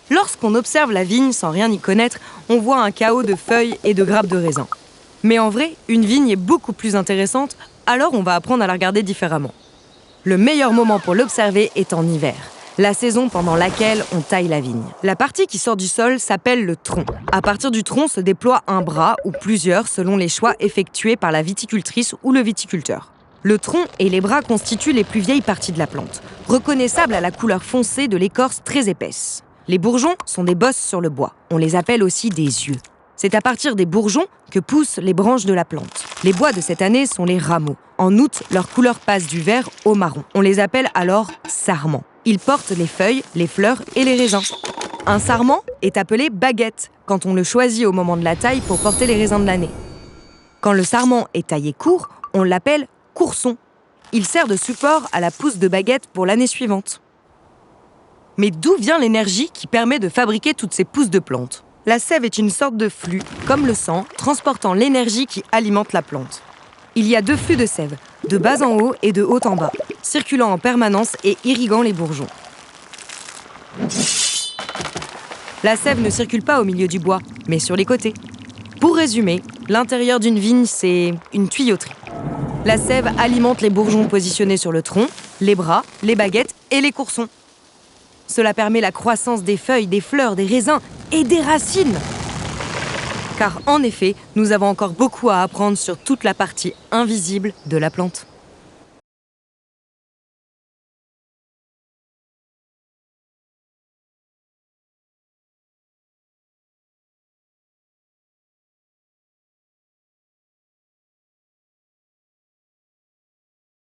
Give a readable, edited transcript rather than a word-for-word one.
Lorsqu'on observe la vigne sans rien y connaître, on voit un chaos de feuilles et de grappes de raisin. Mais en vrai, une vigne est beaucoup plus intéressante, alors on va apprendre à la regarder différemment. Le meilleur moment pour l'observer est en hiver, la saison pendant laquelle on taille la vigne. La partie qui sort du sol s'appelle le tronc. À partir du tronc se déploie un bras ou plusieurs selon les choix effectués par la viticultrice ou le viticulteur. Le tronc et les bras constituent les plus vieilles parties de la plante, reconnaissables à la couleur foncée de l'écorce très épaisse. Les bourgeons sont des bosses sur le bois. On les appelle aussi des yeux. C'est à partir des bourgeons que poussent les branches de la plante. Les bois de cette année sont les rameaux. En août, leur couleur passe du vert au marron. On les appelle alors sarments. Ils portent les feuilles, les fleurs et les raisins. Un sarment est appelé baguette quand on le choisit au moment de la taille pour porter les raisins de l'année. Quand le sarment est taillé court, on l'appelle courson. Il sert de support à la pousse de baguette pour l'année suivante. Mais d'où vient l'énergie qui permet de fabriquer toutes ces pousses de plantes ? La sève est une sorte de flux, comme le sang, transportant l'énergie qui alimente la plante. Il y a 2 flux de sève, de bas en haut et de haut en bas, circulant en permanence et irriguant les bourgeons. La sève ne circule pas au milieu du bois, mais sur les côtés. Pour résumer, l'intérieur d'une vigne, c'est une tuyauterie. La sève alimente les bourgeons positionnés sur le tronc, les bras, les baguettes et les coursons. Cela permet la croissance des feuilles, des fleurs, des raisins et des racines. Car en effet, nous avons encore beaucoup à apprendre sur toute la partie invisible de la plante.